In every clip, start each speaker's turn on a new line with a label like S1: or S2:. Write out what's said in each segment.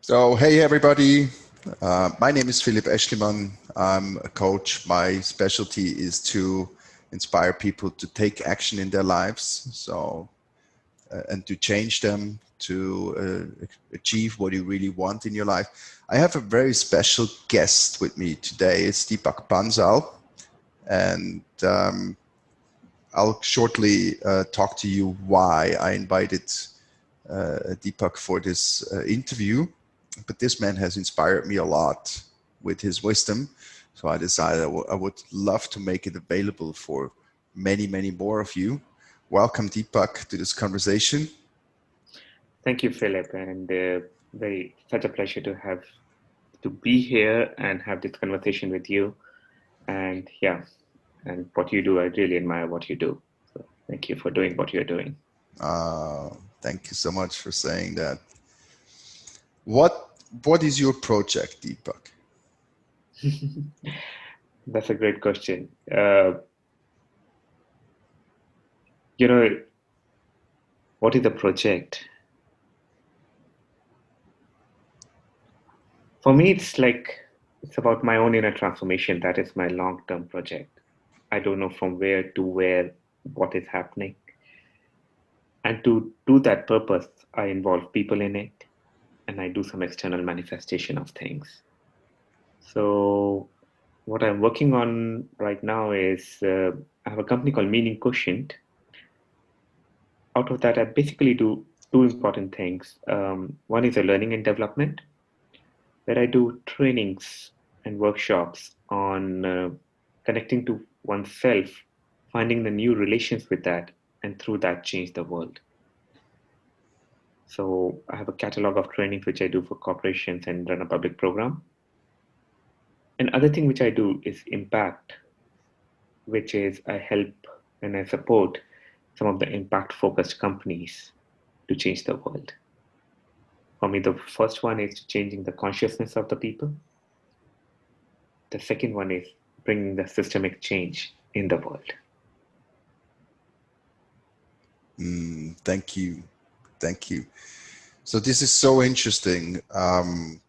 S1: So, hey everybody, my name is Philipp Eschlimann. I'm a coach. My specialty is to inspire people to take action in their lives, and to change them to achieve what you really want in your life. I have a very special guest with me today. It's Deepak Bansal, and I'll shortly talk to you why I invited Deepak for this interview. But this man has inspired me a lot with his wisdom. So I decided I would love to make it available for many, many more of you. Welcome, Deepak, to this conversation.
S2: Thank you, Philip, and such a pleasure to be here and have this conversation with you. And yeah, and what you do, I really admire what you do. So thank you for doing what you're doing.
S1: Thank you so much for saying that. What is your project, Deepak?
S2: That's a great question. You know, what is the project? For me, it's about my own inner transformation. That is my long-term project. I don't know from where to where, what is happening. And to do that purpose, I involve people in it and I do some external manifestation of things. So, what I'm working on right now is I have a company called Meaning Quotient. Out of that, I basically do two important things. One is a learning and development, where I do trainings and workshops on connecting to oneself, finding the new relations with that, and through that, change the world. So I have a catalog of trainings which I do for corporations and run a public program. And other thing which I do is impact, which is I help and I support some of the impact focused companies to change the world. For me, the first one is changing the consciousness of the people. The second one is bringing the systemic change in the world.
S1: Thank you. Thank you. So this is so interesting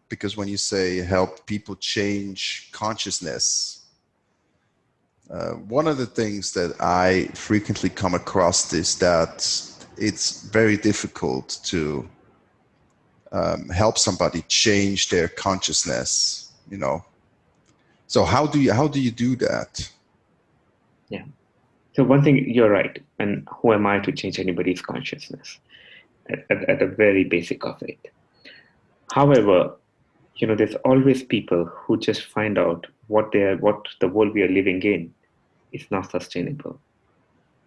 S1: because when you say help people change consciousness, one of the things that I frequently come across is that it's very difficult to help somebody change their consciousness, you know. So how do you do that?
S2: Yeah. So one thing, you're right. And who am I to change anybody's consciousness at the very basic of it? However, there's always people who just find out what the world we are living in is not sustainable.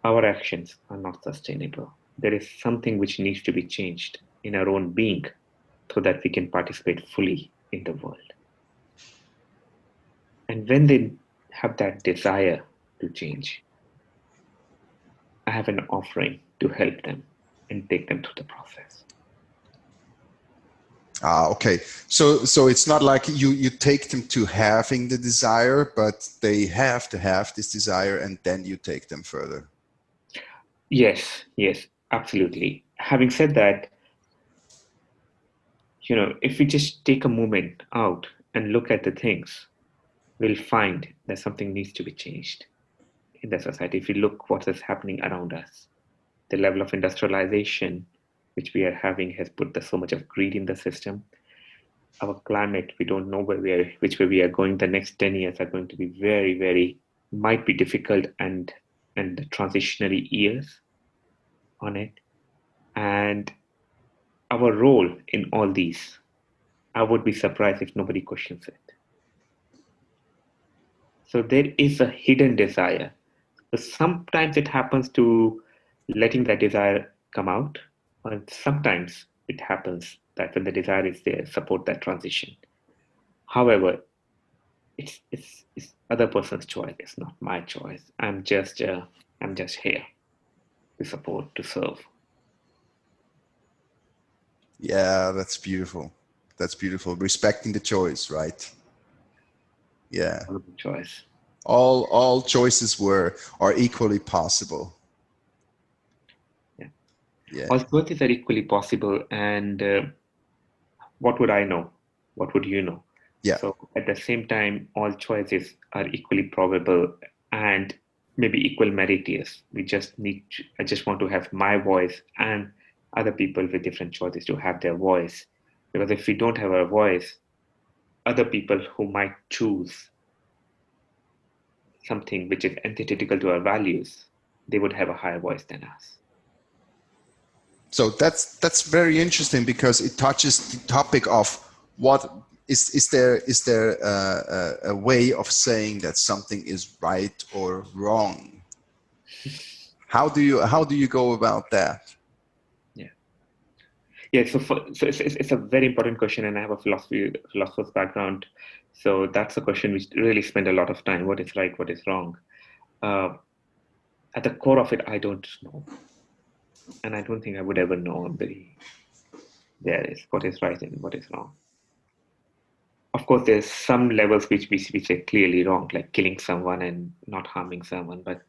S2: Our actions are not sustainable. There is something which needs to be changed in our own being so that we can participate fully in the world. And when they have that desire to change, I have an offering to help them and take them through the process.
S1: Okay. So it's not like you take them to having the desire, but they have to have this desire and then you take them further.
S2: Yes, absolutely. Having said that, if we just take a moment out and look at the things, we'll find that something needs to be changed in the society. If we look what is happening around us, the level of industrialization which we are having has put so much of greed in the system. Our climate, we don't know which way we are going. The next 10 years are going to be very, very, might be difficult and the transitionary years on it. And our role in all these, I would be surprised if nobody questions it. So there is a hidden desire. So sometimes it happens to letting that desire come out, and sometimes it happens that when the desire is there, support that transition. However, it's other person's choice. It's not my choice. I'm just here to support, to serve.
S1: Yeah, that's beautiful. That's beautiful. Respecting the choice, right? Yeah.
S2: Choice.
S1: All choices are equally possible.
S2: Yeah.
S1: Yeah.
S2: All choices are equally possible, and what would I know? What would you know?
S1: Yeah.
S2: So at the same time, all choices are equally probable and maybe equal meritorious. I just want to have my voice and other people with different choices to have their voice. Because if we don't have our voice, other people who might choose something which is antithetical to our values, they would have a higher voice than us.
S1: So that's very interesting because it touches the topic of what is there a way of saying that something is right or wrong? How do you go about that?
S2: Yeah. Yeah, so it's a very important question, and I have a philosopher's background, so that's a question which really spend a lot of time. What is right? What is wrong? Uh, at the core of it, I don't know, and I don't think I would ever know. There is what is right and what is wrong. Of course, there's some levels which are clearly wrong, like killing someone and not harming someone. But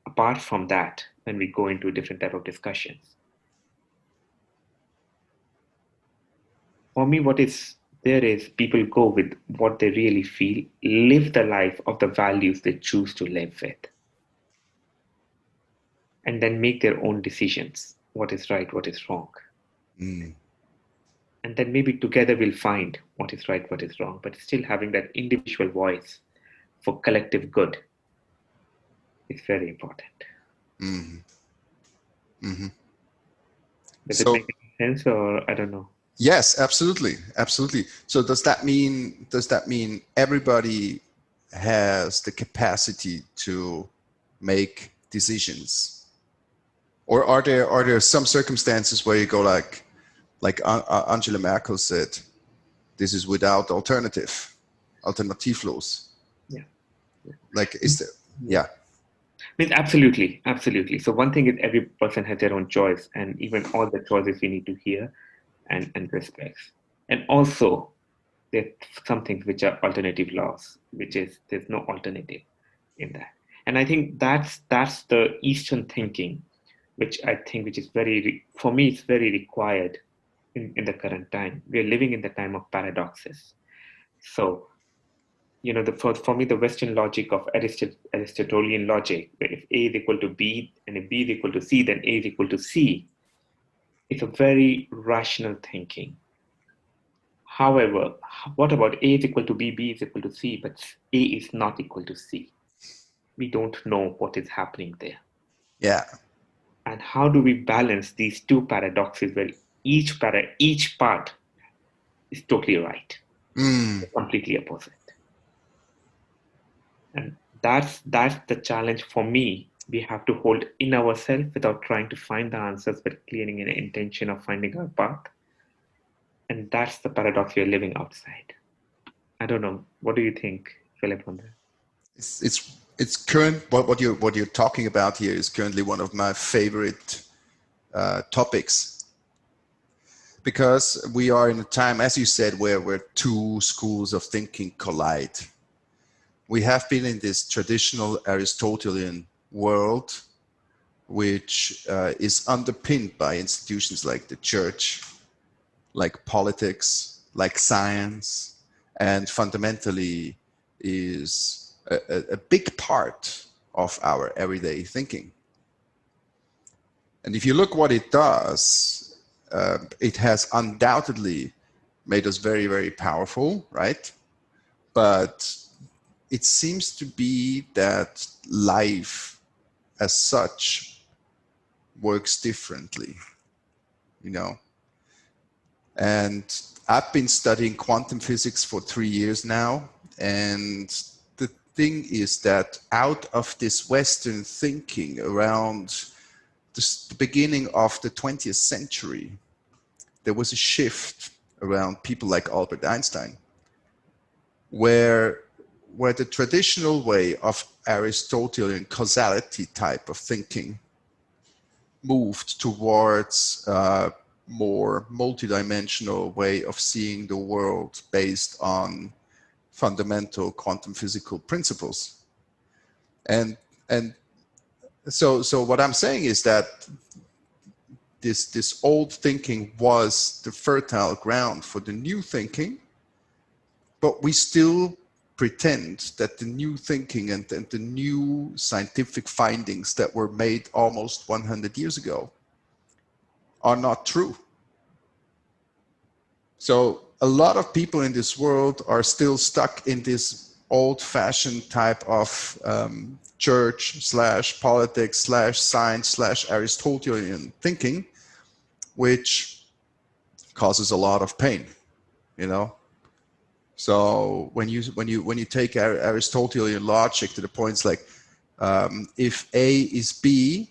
S2: apart from that, when we go into different type of discussions, for me, what is there is people go with what they really feel, live the life of the values they choose to live with, and then make their own decisions. What is right, what is wrong.
S1: Mm.
S2: And then maybe together we'll find what is right, what is wrong, but still having that individual voice for collective good is very important.
S1: Mm. Mm-hmm.
S2: Does it
S1: So
S2: make any sense, or I don't know?
S1: yes, absolutely, absolutely. So does that mean everybody has the capacity to make decisions, or are there some circumstances where you go Angela Merkel said, this is without alternativlos.
S2: Yeah.
S1: Like, is there?
S2: Yeah.
S1: Yeah.
S2: Means absolutely, absolutely. So one thing is every person has their own choice, and even all the choices we need to hear and respect. And also, there's some things which are alternative laws, which is there's no alternative in that. And I think that's the Eastern thinking, which I think which is for me it's very required in the current time. We're living in the time of paradoxes. So for me, the Western logic of Aristotelian logic, where if A is equal to B and if B is equal to C, then A is equal to C, it's a very rational thinking. However, what about A is equal to B, B is equal to C, but A is not equal to C? We don't know what is happening there.
S1: Yeah.
S2: And how do we balance these two paradoxes where each part is totally right,
S1: Mm.
S2: completely opposite? And that's the challenge for me. We have to hold in ourselves without trying to find the answers, but clearing an intention of finding our path. And that's the paradox we're living outside. I don't know. What do you think, Philip, on that?
S1: It's current. What you're talking about here is currently one of my favorite topics, because we are in a time, as you said, where two schools of thinking collide. We have been in this traditional Aristotelian world, which is underpinned by institutions like the church, like politics, like science, and fundamentally is a big part of our everyday thinking. And if you look what it does, it has undoubtedly made us very, very powerful, right? But it seems to be that life as such works differently, you know. And I've been studying quantum physics for 3 years now. And the thing is that out of this Western thinking around the beginning of the 20th century, there was a shift around people like Albert Einstein, where the traditional way of Aristotelian causality type of thinking moved towards a more multidimensional way of seeing the world based on fundamental quantum physical principles. And so what I'm saying is that this old thinking was the fertile ground for the new thinking, but we still pretend that the new thinking and the new scientific findings that were made almost 100 years ago are not true. So a lot of people in this world are still stuck in this old-fashioned type of church slash politics slash science slash Aristotelian thinking, which causes a lot of pain, you know. So when you take Aristotelian logic to the points like if A is B,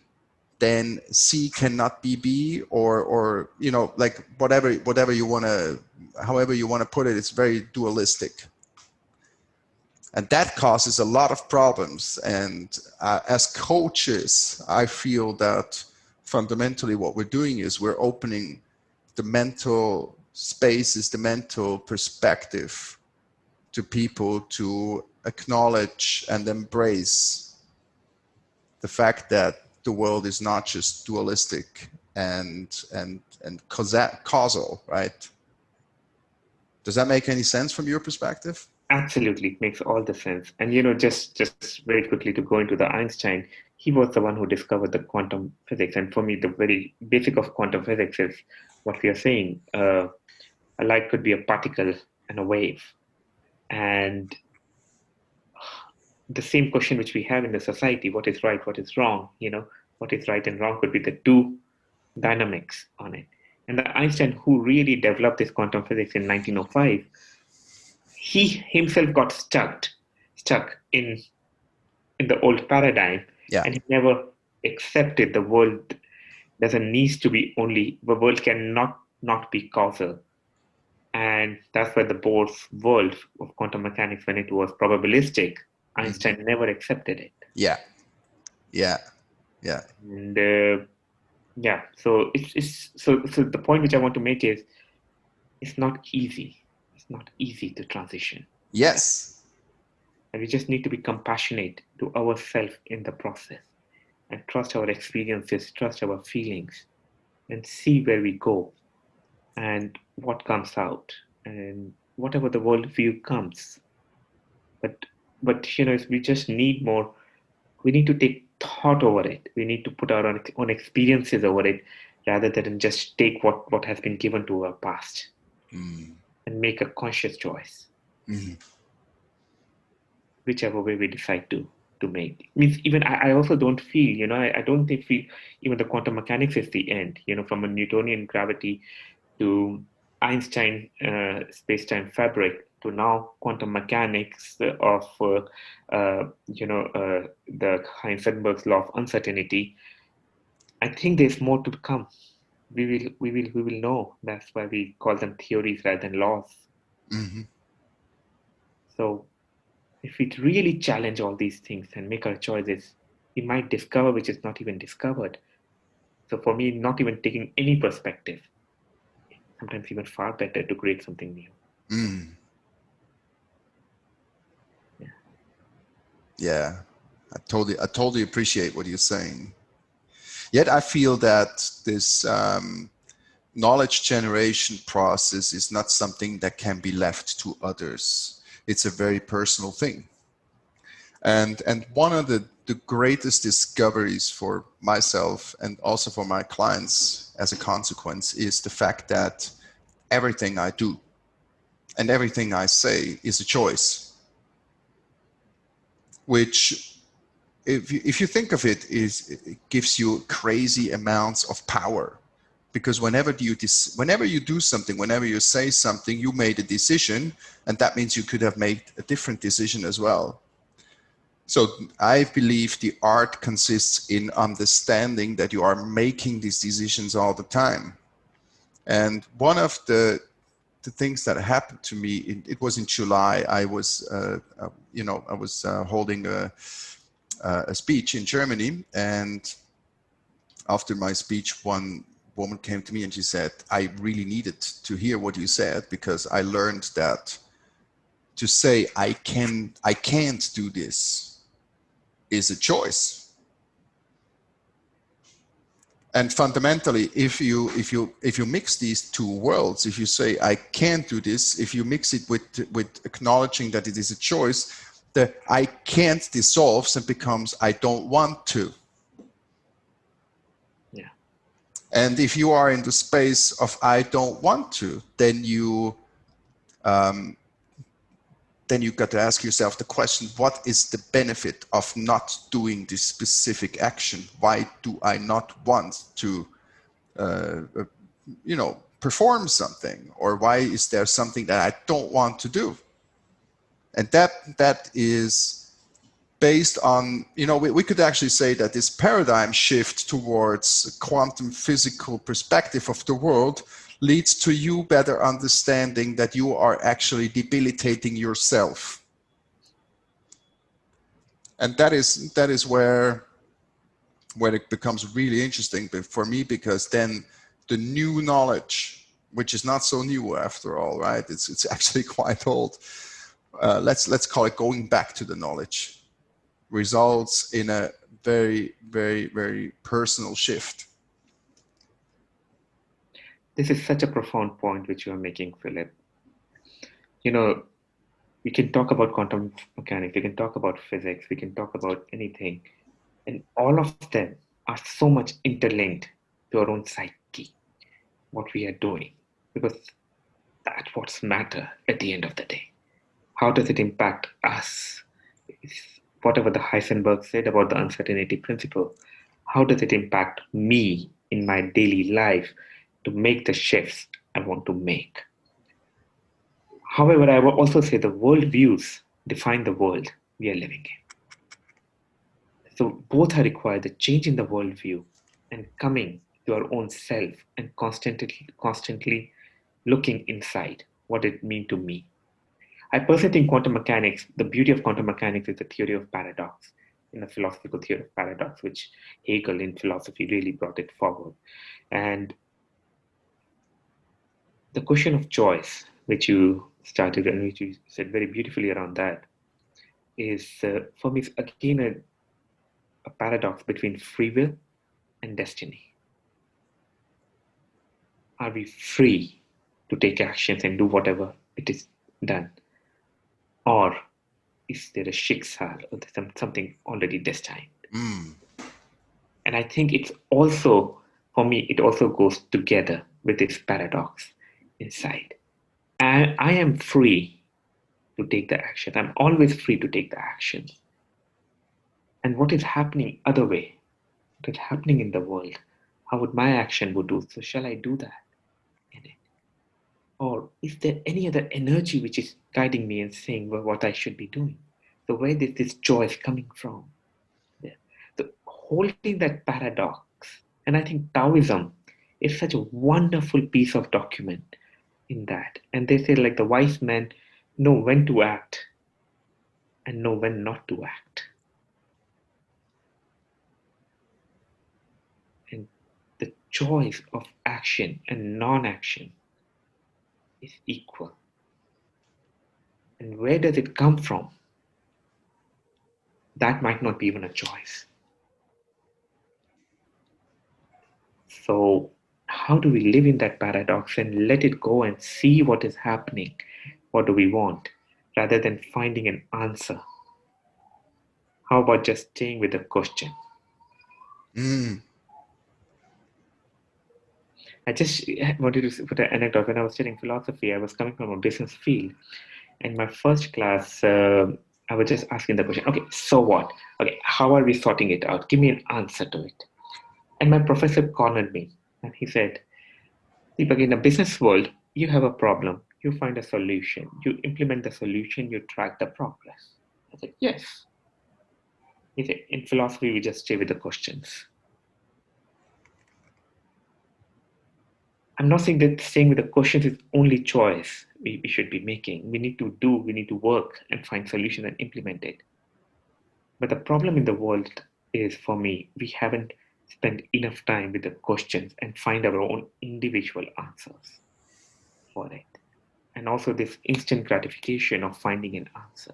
S1: then C cannot be B, or you know, like whatever you want to, however you want to put it, it's very dualistic, and that causes a lot of problems. And as coaches, I feel that fundamentally what we're doing is we're opening the mental spaces, the mental perspective to people to acknowledge and embrace the fact that the world is not just dualistic and causal, right? Does that make any sense from your perspective?
S2: Absolutely, it makes all the sense. And just very quickly to go into the Einstein, he was the one who discovered the quantum physics. And for me, the very basic of quantum physics is what we are saying. A light could be a particle and a wave. And the same question which we have in the society, what is right, what is wrong, what is right and wrong could be the two dynamics on it. And the Einstein who really developed this quantum physics in 1905, he himself got stuck in the old paradigm,
S1: Yeah.
S2: and he never accepted the world doesn't need to be only, the world cannot not be causal. And that's where the Bohr's world of quantum mechanics, when it was probabilistic, Einstein never accepted it.
S1: Yeah.
S2: And yeah, so so the point which I want to make is it's not easy. It's not easy to transition.
S1: Yes.
S2: And we just need to be compassionate to ourselves in the process and trust our experiences, trust our feelings, and see where we go and what comes out and whatever the worldview comes. But we just need more. We need to take thought over it. We need to put our own experiences over it rather than just take what has been given to our past and make a conscious choice. Whichever way we decide to make. Means even I also don't feel, I don't feel even the quantum mechanics is the end, from a Newtonian gravity to Einstein space-time fabric to now quantum mechanics of the Heisenberg's law of uncertainty. I think there's more to come. We will know. That's why we call them theories rather than laws. So if we really challenge all these things and make our choices, we might discover which is not even discovered. So for me, not even taking any perspective, sometimes even far better to create something new.
S1: Yeah. I totally appreciate what you're saying. Yet I feel that this knowledge generation process is not something that can be left to others. It's a very personal thing. And one of the greatest discoveries for myself and also for my clients as a consequence is the fact that everything I do and everything I say is a choice, which if you think of it, it gives you crazy amounts of power, because whenever you do something, whenever you say something, you made a decision, and that means you could have made a different decision as well. So I believe the art consists in understanding that you are making these decisions all the time. And one of the things that happened to me, it was in July. I was holding a speech in Germany, and after my speech, one woman came to me and she said, I really needed to hear what you said, because I learned that to say I can't do this is a choice. And fundamentally, if you mix these two worlds, if you say I can't do this, if you mix it with acknowledging that it is a choice, the I can't dissolves and becomes I don't want to.
S2: Yeah.
S1: And if you are in the space of I don't want to, then you got to ask yourself the question, what is the benefit of not doing this specific action? Why do I not want to perform something, or why is there something that I don't want to do? And that is based on, we could actually say that this paradigm shift towards a quantum physical perspective of the world leads to you better understanding that you are actually debilitating yourself. And that is where it becomes really interesting for me, because then the new knowledge, which is not so new after all, right? It's actually quite old. Let's call it going back to the knowledge, results in a very, very, very personal shift.
S2: This is such a profound point which you are making, Philip. We can talk about quantum mechanics, we can talk about physics, we can talk about anything, and all of them are so much interlinked to our own psyche, what we are doing, because that's what's matter at the end of the day. How does it impact us? Whatever the Heisenberg said about the uncertainty principle, how does it impact me in my daily life to make the shifts I want to make? However, I will also say the worldviews define the world we are living in. So both are required, the change in the worldview and coming to our own self and constantly looking inside what it means to me. I personally think quantum mechanics, the beauty of quantum mechanics is the theory of paradox, in the philosophical theory of paradox, which Hegel in philosophy really brought it forward. And the question of choice, which you started and which you said very beautifully around that, is for me again a paradox between free will and destiny. Are we free to take actions and do whatever it is done? Or is there a Schicksal or something already destined? And I think it's also, for me, it also goes together with this paradox inside. And I am free to take the action. I'm always free to take the action. And what is happening other way? What is happening in the world? How would my action would do? So shall I do that in it? Or is there any other energy which is guiding me and saying what I should be doing? So where is this choice coming from? Yeah. So holding that paradox, and I think Taoism is such a wonderful piece of document in that. And they say like the wise men know when to act and know when not to act. And the choice of action and non-action is equal. And where does it come from? That might not be even a choice. So, how do we live in that paradox and let it go and see what is happening? What do we want? Rather than finding an answer. How about just staying with the question? I just wanted to put an anecdote. When I was studying philosophy, I was coming from a business field. In my first class, I was just asking the question, okay, so what? Okay, how are we sorting it out? Give me an answer to it. And my professor cornered me and he said, Deepak, in the business world, you have a problem, you find a solution, you implement the solution, you track the progress. I said, yes. He said, in philosophy, we just stay with the questions. I'm not saying that staying with the questions is only choice we should be making. We need to work and find solutions and implement it. But the problem in the world is, for me, we haven't spent enough time with the questions and find our own individual answers for it. And also this instant gratification of finding an answer.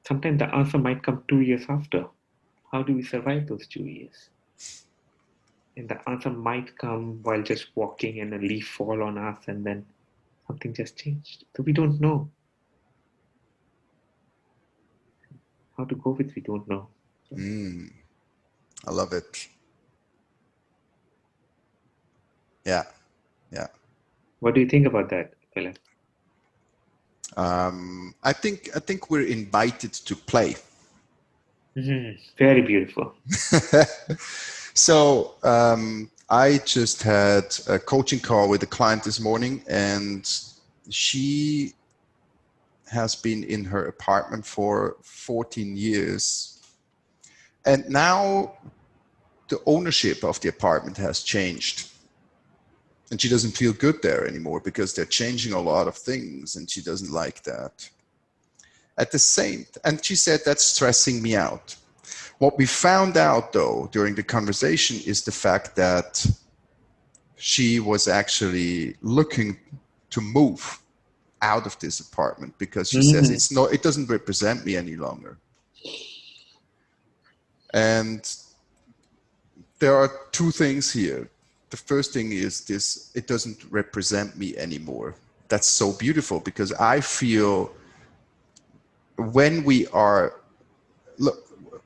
S2: Sometimes the answer might come 2 years after. How do we survive those 2 years? And the answer might come while just walking and a leaf fall on us and then something just changed. So we don't know how to go with, we don't know. So,
S1: I love it. Yeah, yeah.
S2: what do you think about that, Philip?
S1: I think we're invited to play.
S2: Very beautiful.
S1: So I just had a coaching call with a client this morning, and she has been in her apartment for 14 years. And now the ownership of the apartment has changed. And she doesn't feel good there anymore because they're changing a lot of things, and she doesn't like that. At the same, and she said, that's stressing me out. What we found out, though, during the conversation is the fact that she was actually looking to move out of this apartment because she says
S2: Mhm.
S1: it's no, it doesn't represent me any longer. And there are two things here. The first thing is this: it doesn't represent me anymore. That's so beautiful because I feel when look,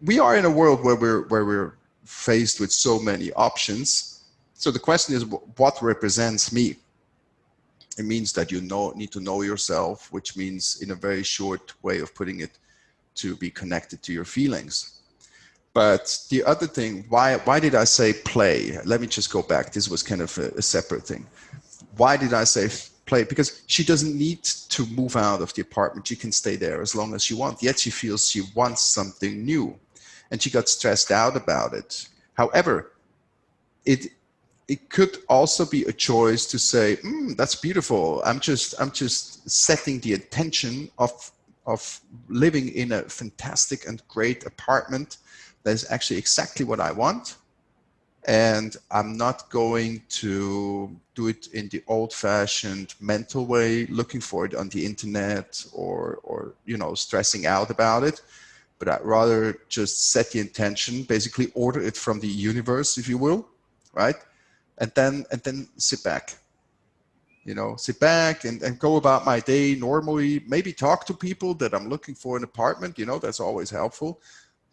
S1: we are in a world where we're faced with so many options. So the question is, what represents me? It means that need to know yourself, which means, in a very short way of putting it, to be connected to your feelings. But the other thing, why did I say play? Let me just go back. This was kind of a separate thing. Why did I say play? Because she doesn't need to move out of the apartment. She can stay there as long as she wants. Yet she feels she wants something new, and she got stressed out about it. However, it it could also be a choice to say, that's beautiful. I'm just setting the intention of living in a fantastic and great apartment that is actually exactly what I want. And I'm not going to do it in the old-fashioned mental way, looking for it on the internet or stressing out about it. But I'd rather just set the intention, basically order it from the universe, if you will, right? And then sit back and go about my day normally. Maybe talk to people that I'm looking for an apartment. That's always helpful.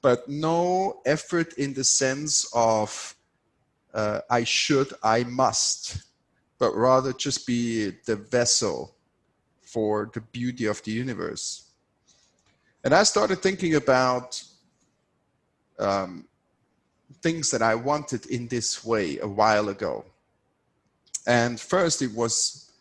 S1: But no effort in the sense of I should, I must, but rather just be the vessel for the beauty of the universe. And I started thinking about things that I wanted in this way a while ago. And first, it was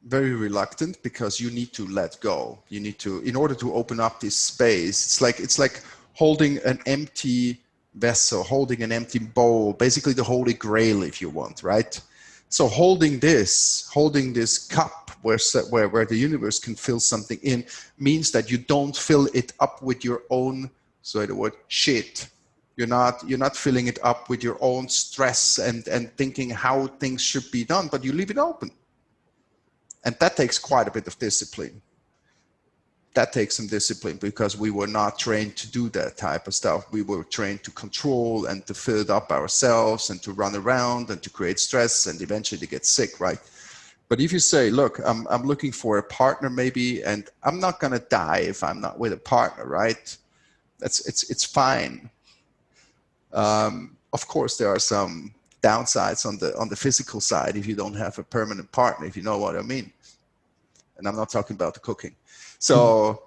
S1: very reluctant because you need to let go. You need to, in order to open up this space. It's like holding an empty vessel, holding an empty bowl, basically the Holy Grail, if you want, right? So holding this cup where the universe can fill something in means that you don't fill it up with your own, sorry, the word shit. You're not filling it up with your own stress and thinking how things should be done, but you leave it open. And that takes quite a bit of discipline. That takes some discipline because we were not trained to do that type of stuff. We were trained to control and to fill it up ourselves and to run around and to create stress and eventually to get sick, right? But if you say, look, I'm looking for a partner maybe, and I'm not going to die if I'm not with a partner, right? It's fine. Of course, there are some downsides on the physical side if you don't have a permanent partner, if you know what I mean. And I'm not talking about the cooking. So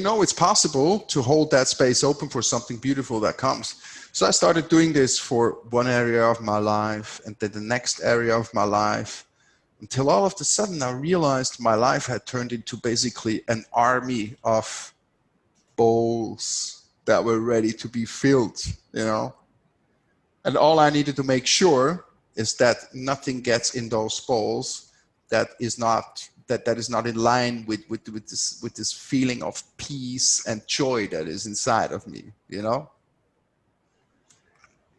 S1: it's possible to hold that space open for something beautiful that comes. So I started doing this for one area of my life and then the next area of my life, until all of a sudden I realized my life had turned into basically an army of bowls that were ready to be filled. And all I needed to make sure is that nothing gets in those bowls that is not in line with this feeling of peace and joy that is inside of me.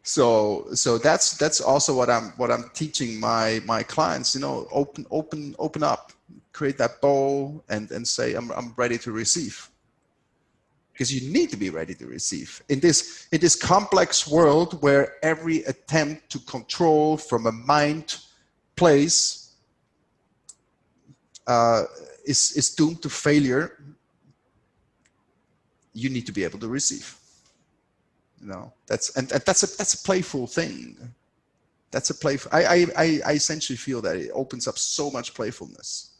S1: So that's also what I'm teaching my clients. Open up, create that bowl and say I'm ready to receive. because you need to be ready to receive in this complex world where every attempt to control from a mind place is doomed to failure. You need to be able to receive. You know, that's a playful thing. That's a playful. I essentially feel that it opens up so much playfulness.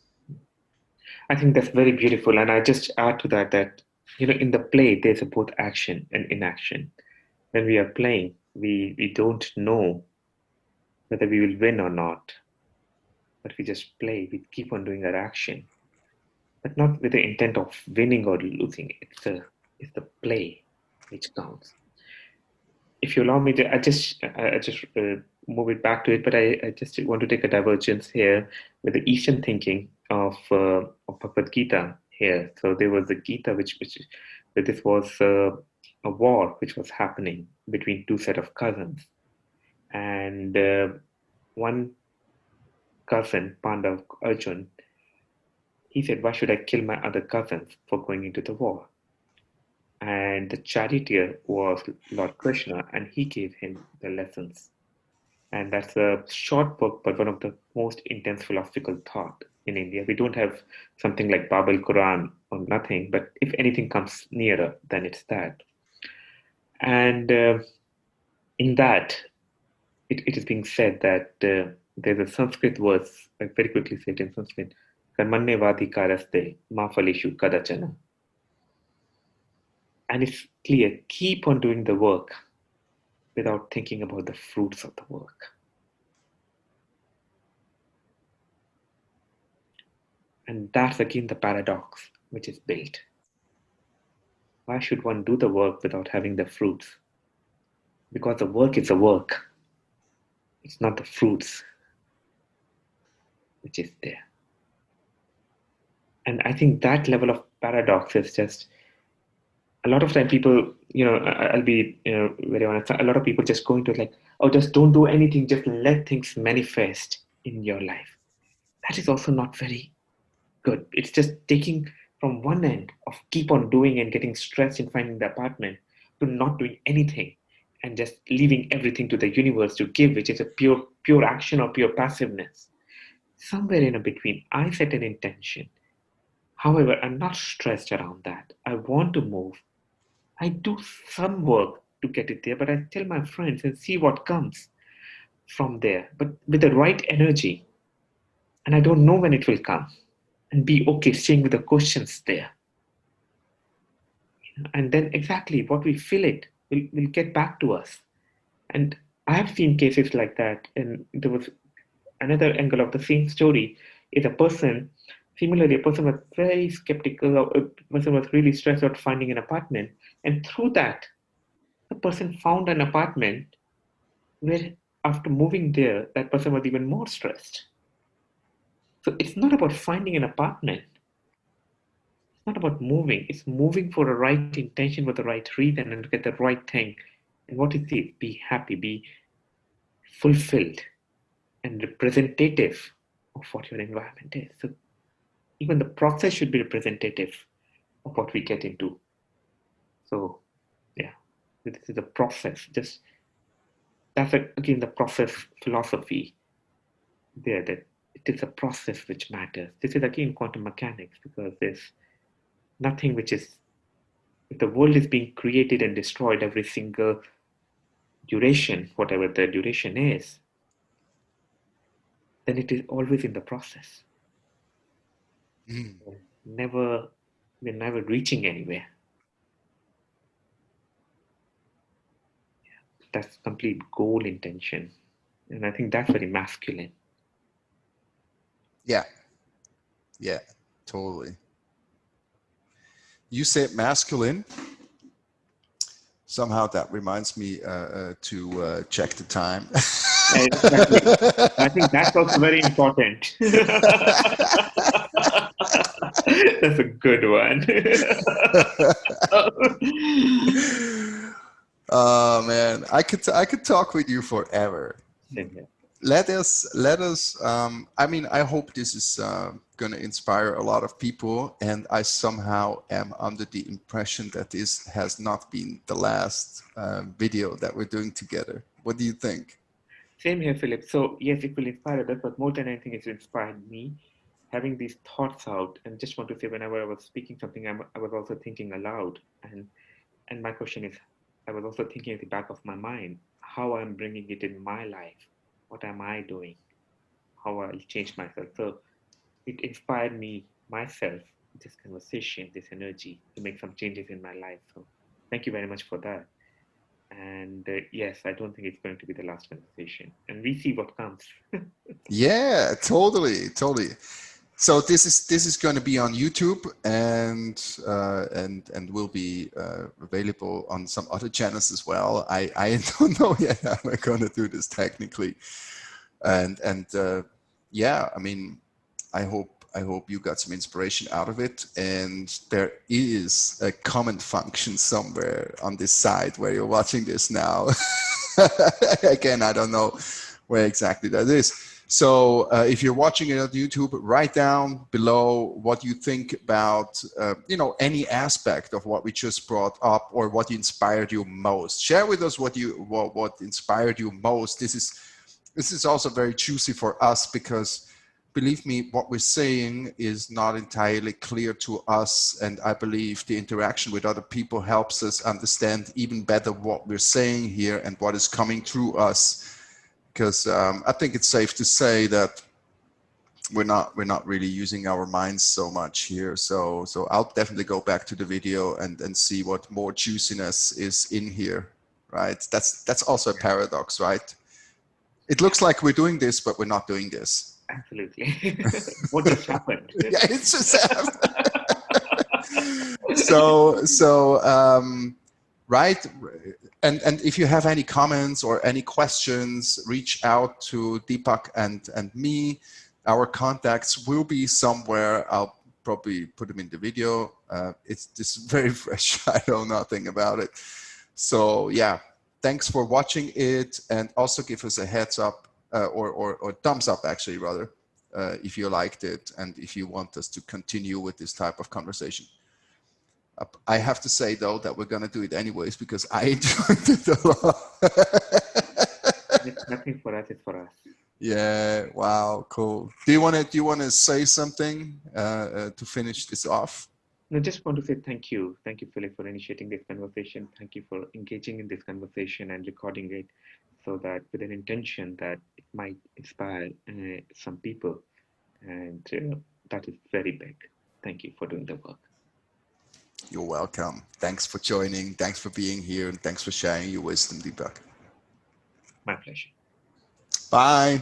S2: I think that's very beautiful. And I just add to that, in the play, there's a both action and inaction. When we are playing, we don't know whether we will win or not, but we just play. We keep on doing our action, but not with the intent of winning or losing. It's the play which counts. If you allow me to, I just move it back to it, but I just want to take a divergence here with the Eastern thinking of Bhagavad Gita here. So there was a Gita that this was a war which was happening between two set of cousins, and one cousin, Pandav Arjun, he said, "Why should I kill my other cousins for going into the war?" And the charioteer was Lord Krishna, and he gave him the lessons. And that's a short book, but one of the most intense philosophical thought in India. We don't have something like Babel Quran or nothing, but if anything comes nearer, then it's that. And in that, it is being said that there's a Sanskrit verse, I very quickly say it in Sanskrit, Karmanne Vadikaraste Mafalishu Kadachana. And it's clear, keep on doing the work without thinking about the fruits of the work. And that's again the paradox which is built. Why should one do the work without having the fruits? Because the work is the work. It's not the fruits which is there. And I think that level of paradox is just, a lot of time people, I'll be very honest, a lot of people just go into like, oh, just don't do anything, just let things manifest in your life. That is also not very good. It's just taking from one end of keep on doing and getting stressed in finding the apartment to not doing anything and just leaving everything to the universe to give, which is a pure action or pure passiveness. Somewhere in between, I set an intention. However, I'm not stressed around that. I want to move. I do some work to get it there, but I tell my friends and see what comes from there, but with the right energy. And I don't know when it will come. And be okay staying with the questions there. And then exactly what we feel it will get back to us. And I have seen cases like that. And there was another angle of the same story is similarly, a person was very skeptical, a person was really stressed out finding an apartment. And through that, the person found an apartment where after moving there, that person was even more stressed. So it's not about finding an apartment. It's not about moving. It's moving for the right intention, with the right reason, and to get the right thing. And what is it? Be happy, be fulfilled, and representative of what your environment is. So even the process should be representative of what we get into. So yeah, this is a process. That's again the process philosophy there, that it is a process which matters. This is again quantum mechanics, because there's nothing which is, if the world is being created and destroyed every single duration, whatever the duration is, then it is always in the process.
S1: Mm.
S2: We're never reaching anywhere. That's complete goal intention. And I think that's very masculine.
S1: Yeah, totally. You said masculine. Somehow that reminds me to check the time.
S2: Exactly. I think that's also very important. That's a good one.
S1: Oh man, I could talk with you forever.
S2: Same here.
S1: let us I mean, I hope this is going to inspire a lot of people, and I somehow am under the impression that this has not been the last video that we're doing together. What do you think?
S2: Same here, Philip. So yes, it will inspire others, but more than anything, it's inspired me having these thoughts out. And just want to say, whenever I was speaking something, I was also thinking aloud. And my question is, I was also thinking at the back of my mind how I'm bringing it in my life. What am I doing? How I'll change myself. So it inspired me myself, this conversation, this energy to make some changes in my life. So thank you very much for that. And yes, I don't think it's going to be the last conversation. And we see what comes.
S1: Yeah, totally, totally. So this is going to be on YouTube, and will be available on some other channels as well. I don't know yet how we're going to do this technically, and yeah, I mean, I hope you got some inspiration out of it, and there is a comment function somewhere on this side where you're watching this now. Again, I don't know where exactly that is. So if you're watching it on YouTube, write down below what you think about, any aspect of what we just brought up, or what inspired you most. Share with us what inspired you most. This is also very juicy for us, because believe me, what we're saying is not entirely clear to us, and I believe the interaction with other people helps us understand even better what we're saying here and what is coming through us. Because I think it's safe to say that we're not really using our minds so much here. So I'll definitely go back to the video and see what more juiciness is in here, right? That's also a paradox, right? It looks like we're doing this, but we're not doing this.
S2: Absolutely. What just happened?
S1: Yeah, it's just happened. So right, and if you have any comments or any questions, reach out to Deepak and me. Our contacts will be somewhere. I'll probably put them in the video. It's just very fresh. I know nothing about it. So yeah, thanks for watching it, and also give us a heads up, or thumbs up, actually, rather, if you liked it and if you want us to continue with this type of conversation. I have to say, though, that we're going to do it anyways, because I enjoyed it a lot.
S2: It's nothing for us, it's for us.
S1: Yeah, wow, cool. Do you want to say something to finish this off?
S2: No, just want to say thank you. Thank you, Philip, for initiating this conversation. Thank you for engaging in this conversation and recording it, so that with an intention that it might inspire some people. And that is very big. Thank you for doing the work.
S1: You're welcome. Thanks for joining. Thanks for being here, and thanks for sharing your wisdom, Deepak.
S2: My pleasure.
S1: Bye.